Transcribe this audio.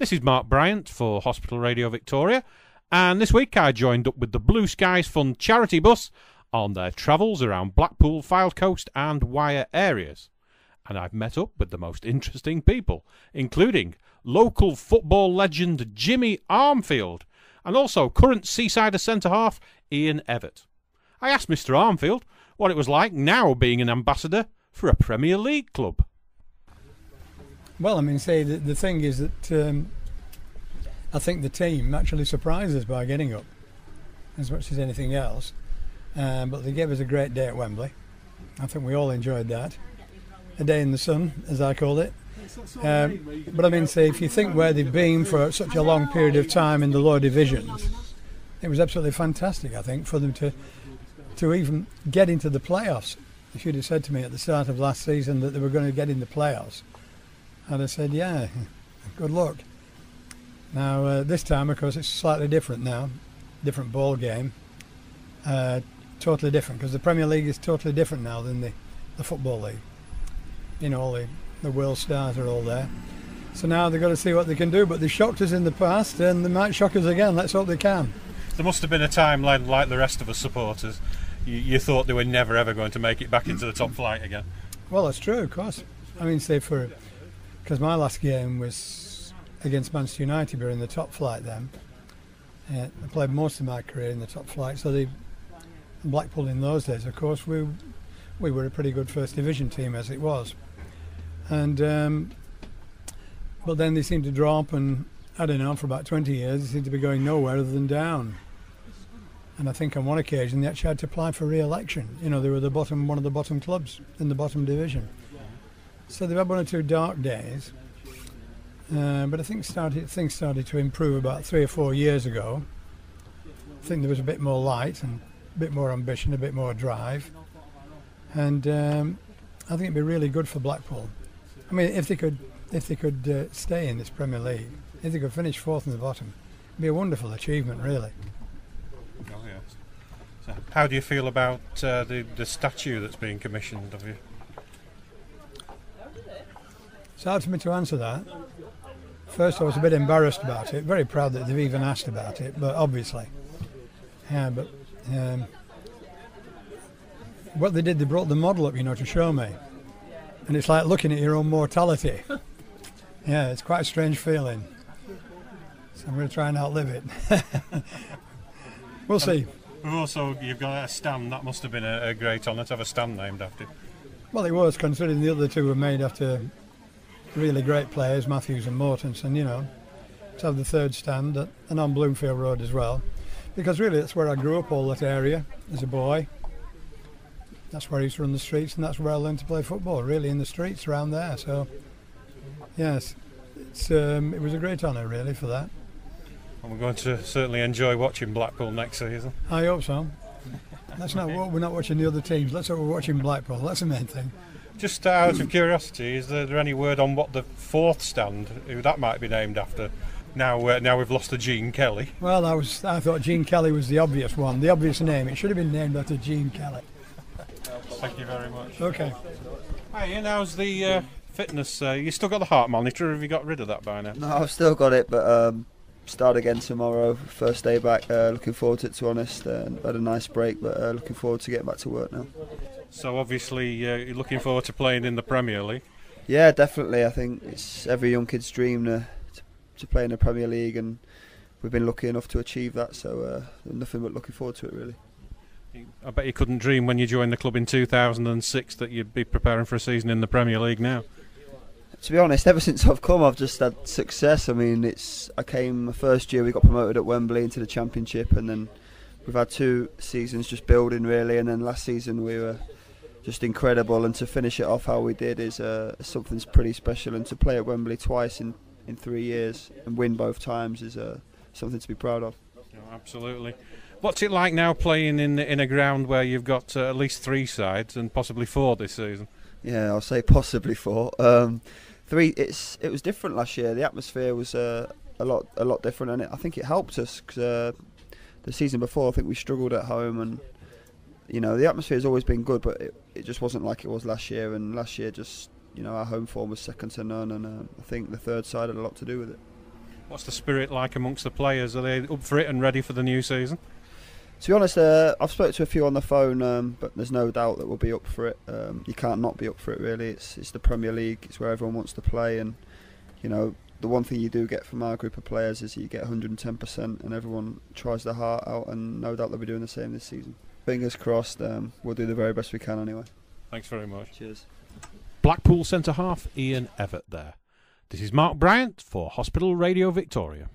This is Mark Bryant for Hospital Radio Victoria, and this week I joined up with the BlueSkies Fund charity bus on their travels around Blackpool, Fylde Coast and Wyre areas. And I've met up with the most interesting people, including local football legend Jimmy Armfield and also current Seasider centre-half Ian Evatt. I asked Mr Armfield what it was like now being an ambassador for a Premier League club. Well, I mean, the thing is that I think the team actually surprised us by getting up as much as anything else. But they gave us a great day at Wembley. I think we all enjoyed that. A day in the sun, as I called it. But I mean, if you think where they've been for such a long period of time in the lower divisions, it was absolutely fantastic, I think, for them to even get into the playoffs. If you'd have said to me at the start of last season that they were going to get in the playoffs, I'd have said, yeah, good luck. Now, this time, of course, it's slightly different now. Different ball game. Totally different, because the Premier League is totally different now than the Football League. You know, all the world stars are all there. So now they've got to see what they can do, but they shocked us in the past, and they might shock us again. Let's hope they can. There must have been a time like the rest of us supporters. You thought they were never ever going to make it back into the top flight again. Well, that's true, of course. I mean, because my last game was against Manchester United. We were in the top flight then. I played most of my career in the top flight. So Blackpool in those days, of course, we were a pretty good first division team as it was. And but then they seemed to drop, and I don't know, for about 20 years they seemed to be going nowhere other than down. And I think on one occasion they actually had to apply for re-election. You know, they were one of the bottom clubs in the bottom division. So they've had one or two dark days, but I think things started to improve about 3 or 4 years ago. I think there was a bit more light and a bit more ambition, a bit more drive, and I think it'd be really good for Blackpool. I mean, if they could stay in this Premier League, if they could finish fourth in the bottom, it'd be a wonderful achievement, really. Oh yes. So how do you feel about the statue that's being commissioned of you? It's hard for me to answer that. First, I was a bit embarrassed about it. Very proud that they've even asked about it, but obviously, yeah. But what they did, they brought the model up, you know, to show me, and it's like looking at your own mortality. Yeah, it's quite a strange feeling. So I'm going to try and outlive it. We'll see. You've got a stand. That must have been a great honour to have a stand named after you. Well, it was, considering the other two were made after really great players, Matthews and Mortensen, you know, to have the third stand and on Bloomfield Road as well, because really that's where I grew up, all that area, as a boy. That's where I used to run the streets, and that's where I learned to play football, really, in the streets around there. So, yes, it was a great honour, really, for that. And we're going to certainly enjoy watching Blackpool next season. I hope so. We're not watching the other teams. Let's hope we're watching Blackpool. That's the main thing. Just out of curiosity, is there any word on what the fourth stand, who that might be named after? Now we've lost to Gene Kelly. Well, I thought Gene Kelly was the obvious one, the obvious name. It should have been named after Gene Kelly. Thank you very much. Okay. Hi Ian, how's the fitness? You still got the heart monitor, or have you got rid of that by now? No, I've still got it, but start again tomorrow, first day back. Looking forward to it, to be honest. Had a nice break, but looking forward to getting back to work now. So obviously you're looking forward to playing in the Premier League? Yeah, definitely. I think it's every young kid's dream to play in the Premier League, and we've been lucky enough to achieve that, so nothing but looking forward to it, really. I bet you couldn't dream when you joined the club in 2006 that you'd be preparing for a season in the Premier League now. To be honest, ever since I've come, I've just had success. I mean, I came the first year, we got promoted at Wembley into the Championship, and then we've had 2 seasons just building, really, and then last season we were just incredible, and to finish it off how we did is something pretty special, and to play at Wembley twice in 3 years and win both times is something to be proud of. Oh, absolutely. What's it like now playing in a ground where you've got at least 3 sides and possibly 4 this season? Yeah, I'll say possibly 4. 3. It was different last year. The atmosphere was a lot different, and I think it helped us because the season before I think we struggled at home, and you know the atmosphere has always been good, but it just wasn't like it was last year. And last year, just our home form was second to none, and I think the third side had a lot to do with it. What's the spirit like amongst the players? Are they up for it and ready for the new season? To be honest, I've spoken to a few on the phone, but there's no doubt that we'll be up for it. You can't not be up for it, really. It's the Premier League. It's where everyone wants to play, and the one thing you do get from our group of players is you get 110%, and everyone tries their heart out, and no doubt they'll be doing the same this season. Fingers crossed. We'll do the very best we can anyway. Thanks very much. Cheers. Blackpool centre half Ian Evatt there. This is Mark Bryant for Hospital Radio Victoria.